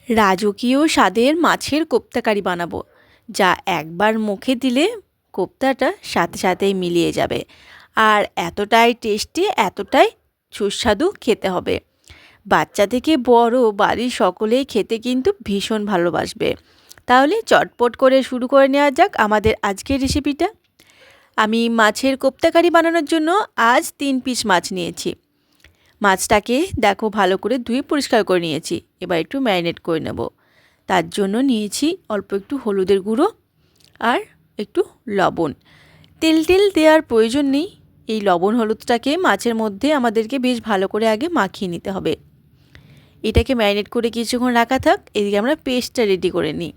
রাজকীয় স্বাদের মাছের কোপ্তা কারি বানাবো, যা একবার মুখে দিলে কোপ্তাটা সাথে সাথেই মিলিয়ে যাবে। আর এতটাই টেস্টি, এতটাই সুস্বাদু খেতে হবে। বাচ্চা থেকে বড় বাড়ির সকলেই খেতে কিন্তু ভীষণ ভালোবাসবে। তাহলে চটপট করে শুরু করে নেওয়া যাক আমাদের আজকের রেসিপিটা। আমি মাছের কোপ্তা কারি বানানোর জন্য আজ 3 পিস মাছ নিয়েছি। মাছটাকে দেখো ভালো করে ধুয়ে পরিষ্কার করে নিয়েছি। এবার একটু ম্যারিনেট করে নেব। তার জন্য নিয়েছি অল্প একটু হলুদের গুঁড়ো আর একটু লবণ। তেল দেওয়ার প্রয়োজন নেই। এই লবণ হলুদটাকে মাছের মধ্যে আমাদেরকে বেশ ভালো করে আগে মাখিয়ে নিতে হবে। এটাকে ম্যারিনেট করে কিছুক্ষণ রাখা থাক। এদিকে আমরা পেস্টটা রেডি করে নিই।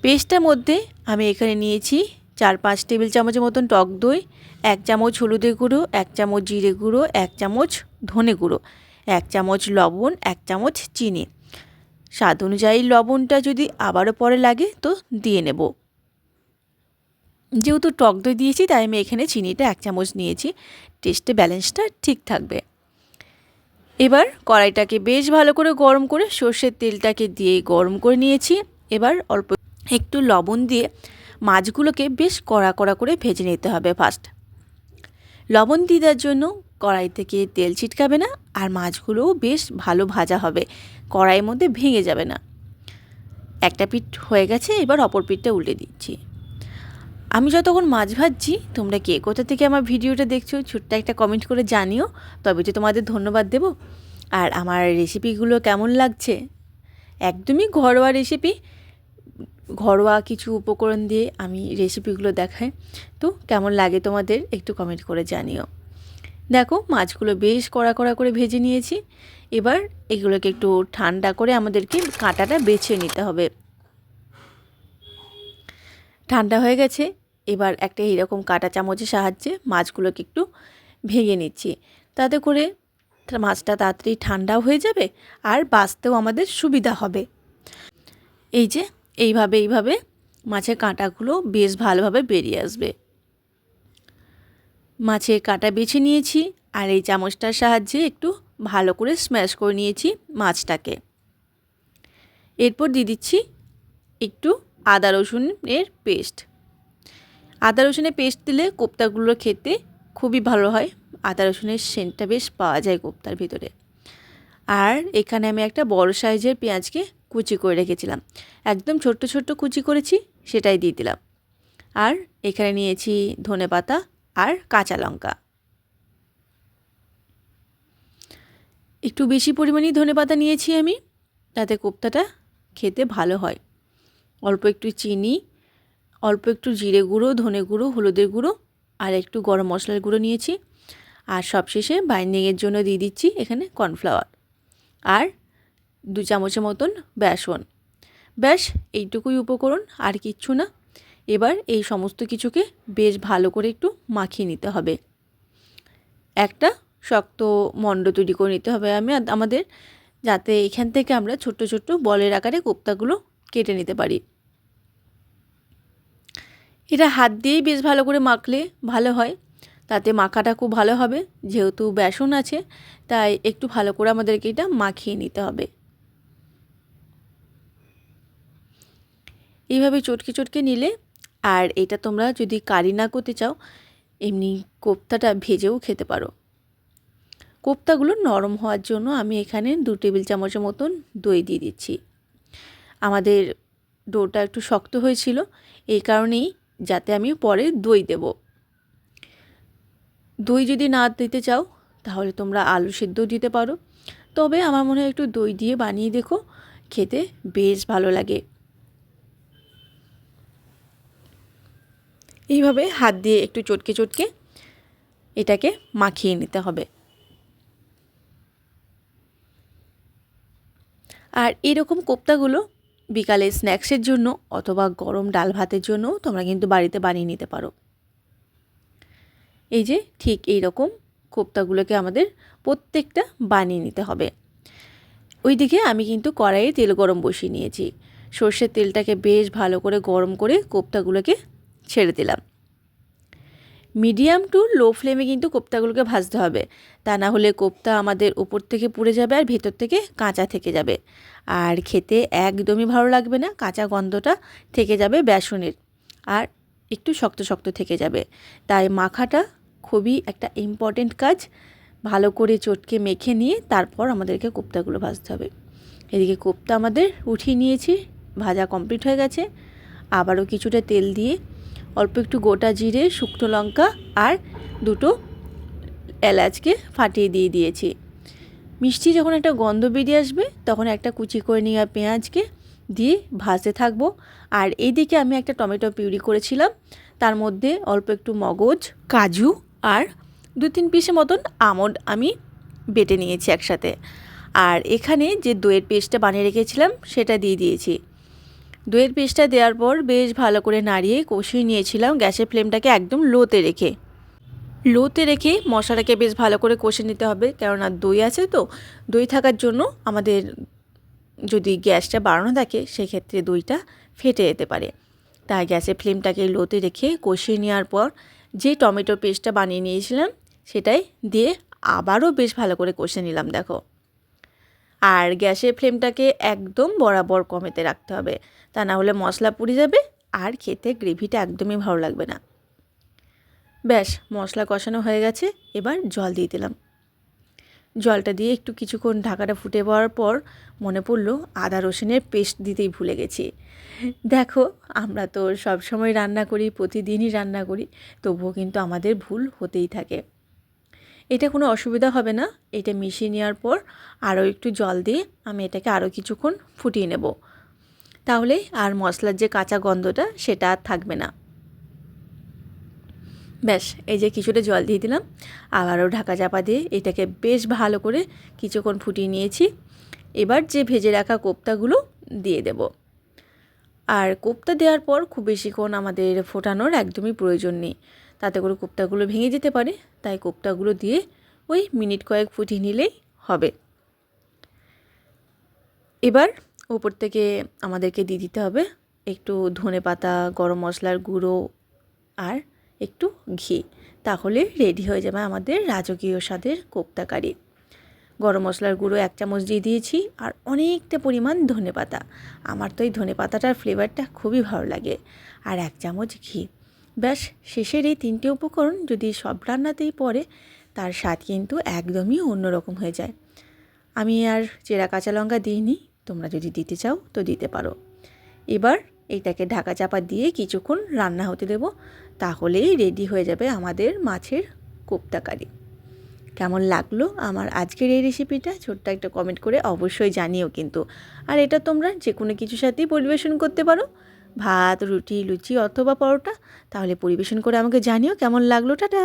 পেস্টটার মধ্যে আমি এখানে নিয়েছি 4-5 টেবিল চামচের মতন টক দই, 1 চামচ হলুদের গুঁড়ো, 1 চামচ জিরে গুঁড়ো, 1 চামচ ধনে গুঁড়ো, 1 চামচ লবণ, 1 চামচ চিনি। স্বাদ অনুযায়ী লবণটা যদি আবারও পরে লাগে তো দিয়ে নেব। যেহেতু টক দই দিয়েছি তাই আমি এখানে চিনিটা 1 চামচ নিয়েছি। টেস্টে ব্যালেন্সটা ঠিক থাকবে। এবার কড়াইটাকে বেশ ভালো করে গরম করে সর্ষের তেলটাকে দিয়ে গরম করে নিয়েছি। এবার অল্প একটু লবণ দিয়ে মাছগুলোকে বেশ কড়া করে ভেজে নিতে হবে। ফার্স্ট লবণ দিয়ে দেওয়ার জন্য কড়াই থেকে তেল ছিটকাবে না, আর মাছগুলোও বেশ ভালো ভাজা হবে, কড়াইয়ের মধ্যে ভেঙে যাবে না। একটা পিঠ হয়ে গেছে, এবার অপর পিঠটা উল্টে দিচ্ছি। আমি যতক্ষণ মাছ ভাজছি তোমরা কে কোথা থেকে আমার ভিডিওটা দেখছো ছোট্ট একটা কমেন্ট করে জানিও, তবে তো তোমাদের ধন্যবাদ দেব। আর আমার রেসিপিগুলো কেমন লাগছে, একদমই ঘরোয়া রেসিপি, ঘরোয়া কিছু উপকরণ দিয়ে আমি রেসিপিগুলো দেখাই। তো কেমন লাগে তোমাদের একটু কমেন্ট করে জানিও। দেখো মাছগুলো বেশ কড়া করে ভেজে নিয়েছি। এবার এগুলোকে একটু ঠান্ডা করে আমাদেরকে কাঁটাটা বেছে নিতে হবে। ঠান্ডা হয়ে গেছে, এবার একটা এরকম কাঁটা চামচের সাহায্যে মাছগুলোকে একটু ভেঙে নিচ্ছি। তাতে করে মাছটা তাড়াতাড়ি ঠান্ডাও হয়ে যাবে আর বাছতেও আমাদের সুবিধা হবে। এই যে এইভাবে মাছের কাঁটাগুলো বেশ ভালোভাবে বেরিয়ে আসবে। মাছের কাঁটা বেছে নিয়েছি আর এই চামচটার সাহায্যে একটু ভালো করে স্ম্যাশ করে নিয়েছি মাছটাকে। এরপর দিয়ে দিচ্ছি একটু আদা রসুনের পেস্ট। আদা রসুনের পেস্ট দিলে কোপ্তাগুলো খেতে খুবই ভালো হয়। আদা রসুনের সেন্টটা বেশ পাওয়া যায় কোপ্তার ভিতরে। আর এখানে আমি একটা বড় সাইজের পেঁয়াজকে কুচি করে রেখেছিলাম, একদম ছোট্ট কুচি করেছি, সেটাই দিয়ে দিলাম। আর এখানে নিয়েছি ধনেপাতা আর কাঁচা লঙ্কা। একটু বেশি পরিমাণেই ধনেপাতা নিয়েছি আমি, তাতে কোপ্তাটা খেতে ভালো হয়। অল্প একটু চিনি, অল্প একটু জিরে গুঁড়ো, ধনে গুঁড়ো, হলুদের গুঁড়ো আর একটু গরম মশলার গুঁড়ো নিয়েছি। আর সবশেষে বাইন্ডিংয়ের জন্য দিয়ে দিচ্ছি এখানে কর্নফ্লাওয়ার আর 2 চামচের মতন বেসন। ব্যাস এইটুকুই উপকরণ, আর কিচ্ছু না। এবার এই সমস্ত কিছুকে বেশ ভালো করে একটু মাখিয়ে নিতে হবে। একটা শক্ত মণ্ড তৈরি করে নিতে হবে আমাদের, যাতে এখান থেকে আমরা ছোট্ট বলের আকারে কোপ্তাগুলো কেটে নিতে পারি। এটা হাত দিয়েই বেশ ভালো করে মাখলে ভালো হয়, তাতে মাখাটা খুব ভালো হবে। যেহেতু বেসন আছে তাই একটু ভালো করে আমাদেরকে এটা মাখিয়ে নিতে হবে। এইভাবে চটকে নিলে, আর এটা তোমরা যদি কারি না করতে চাও এমনি কোপ্তাটা ভেজেও খেতে পারো। কোপ্তাগুলো নরম হওয়ার জন্য আমি এখানে 2 টেবিল চামচের মতন দই দিয়ে দিচ্ছি। আমাদের ডোটা একটু শক্ত হয়েছিল, এই কারণেই, যাতে আমি পরে দই দেব। দই যদি না দিতে চাও তাহলে তোমরা আলু সেদ্ধও দিতে পারো, তবে আমার মনে হয় একটু দই দিয়ে বানিয়ে দেখো, খেতে বেশ ভালো লাগে। এইভাবে হাত দিয়ে একটু চটকে এটাকে মাখিয়ে নিতে হবে। আর এরকম কোপ্তাগুলো বিকালে স্ন্যাক্সের জন্য অথবা গরম ডাল ভাতের জন্য তোমরা কিন্তু বাড়িতে বানিয়ে নিতে পারো। এই যে ঠিক এই রকম কোপ্তাগুলোকে আমাদের প্রত্যেকটা বানিয়ে নিতে হবে। ওইদিকে আমি কিন্তু কড়াইয়ে তেল গরম বসিয়ে নিয়েছি। সর্ষের তেলটাকে বেশ ভালো করে গরম করে কোপ্তাগুলোকে ছেড়ে দিলাম। মিডিয়াম টু লো ফ্লেমে কিন্তু কোপ্তাগুলোকে ভাজতে হবে, তা না হলে কোপ্তা আমাদের উপর থেকে পুড়ে যাবে আর ভেতর থেকে কাঁচা থেকে যাবে। আর খেতে একদমই ভালো লাগবে না, কাঁচা গন্ধটা থেকে যাবে বেসনের, আর একটু শক্ত শক্ত থেকে যাবে। তাই মাখাটা খুবই একটা ইম্পর্টেন্ট কাজ। ভালো করে চটকে মেখে নিয়ে তারপর আমাদেরকে কোপ্তাগুলো ভাজতে হবে। এদিকে কোপ্তা আমাদের উঠিয়ে নিয়েছি, ভাজা কমপ্লিট হয়ে গেছে। আবারও কিছুটা তেল দিয়ে অল্প একটু গোটা জিরে, শুকনো লঙ্কা আর দুটো এলাচকে ফাটিয়ে দিয়ে দিয়েছি। মিষ্টি যখন একটা গন্ধ বেরিয়ে আসবে তখন একটা কুচি করে নেওয়া পেঁয়াজকে দিয়ে ভাজতে থাকবো। আর এইদিকে আমি একটা টমেটো পিউরি করেছিলাম, তার মধ্যে অল্প একটু মগজ, কাজু আর 2-3 পিসের মতন আমন্ড আমি বেটে নিয়েছি একসাথে। আর এখানে যে দইয়ের পেস্টটা বানিয়ে রেখেছিলাম সেটা দিয়ে দিয়েছি। দইয়ের পেস্টটা দেওয়ার পর বেশ ভালো করে নাড়িয়ে কষিয়ে নিয়েছিলাম, গ্যাসের ফ্লেমটাকে একদম লোতে রেখে মশলাটাকে বেশ ভালো করে কষে নিতে হবে। কেননা দই আছে তো, দই থাকার জন্য আমাদের যদি গ্যাসটা বাড়ানো থাকে সেক্ষেত্রে দইটা ফেটে যেতে পারে। তাই গ্যাসের ফ্লেমটাকে লোতে রেখে কষিয়ে নেওয়ার পর যে টমেটো পেস্টটা বানিয়ে নিয়েছিলাম সেটাই দিয়ে আবারও বেশ ভালো করে কষে নিলাম দেখো। আর গ্যাসের ফ্লেমটাকে একদম বরাবর কমেতে রাখতে হবে, তা না হলে মশলা পুড়ে যাবে আর খেতে গ্রেভিটা একদমই ভালো লাগবে না। ব্যাস মশলা কষানো হয়ে গেছে, এবার জল দিয়ে দিলাম। জলটা দিয়ে একটু কিছুক্ষণ ঢাকাটা ফুটে পাওয়ার পর মনে পড়লো আদা রসুনের পেস্ট দিতেই ভুলে গেছি। দেখো আমরা তো সবসময় রান্না করি, প্রতিদিনই রান্না করি, তবুও কিন্তু আমাদের ভুল হতেই থাকে। এটা কোনো অসুবিধা হবে না। এটা মিশিয়ে নেওয়ার পর আরও একটু জল দিয়ে আমি এটাকে আরও কিছুক্ষণ ফুটিয়ে নেব, তাহলে আর মশলার যে কাঁচা গন্ধটা সেটা আর থাকবে না। ব্যাস এই যে কিছুটা জল দিয়ে দিলাম, আবারও ঢাকা চাপা দিয়ে এটাকে বেশ ভালো করে কিছুক্ষণ ফুটিয়ে নিয়েছি। এবার যে ভেজে রাখা কোপ্তাগুলো দিয়ে দেব। আর কোপ্তা দেওয়ার পর খুব বেশিক্ষণ আমাদের ফোটানোর একদমই প্রয়োজন নেই, তাতে করে কোপ্তাগুলো ভেঙে যেতে পারে। তাই কোপ্তাগুলো দিয়ে ওই মিনিট কয়েক ফুটিয়ে নিলেই হবে। এবার উপর থেকে আমাদেরকে দিয়ে দিতে হবে একটু ধনেপাতা, গরম মশলার গুঁড়ো আর একটু ঘি, তাহলে রেডি হয়ে যাবে আমাদের রাজকীয় স্বাদের কোপ্তা কারি। গরম মশলার গুঁড়ো 1 চামচ দিয়ে দিয়েছি আর অনেকটা পরিমাণ ধনেপাতা। আমার তো এই ধনেপাতাটার ফ্লেভারটা খুবই ভালো লাগে। আর 1 চামচ ঘি। ব্যাস শেষের এই 3টে উপকরণ যদি সব রান্নাতেই পড়ে তার স্বাদ কিন্তু একদমই অন্যরকম হয়ে যায়। আমি আর চেরা কাঁচা লঙ্কা দিইনি, তোমরা যদি দিতে চাও তো দিতে পারো। এবার এইটাকে ঢাকা চাপা দিয়ে কিছুক্ষণ রান্না হতে দেব, তাহলেই রেডি হয়ে যাবে আমাদের মাছের কোপ্তা কারি। কেমন লাগলো আমার আজকের এই রেসিপিটা ছোট্ট একটা কমেন্ট করে অবশ্যই জানিও কিন্তু। আর এটা তোমরা যে কোনো কিছুর সাথেই পরিবেশন করতে পারো, ভাত, রুটি, লুচি অথবা পরোটা। তাহলে পরিবেশন করে আমাকে জানিও কেমন লাগলো। টাটা।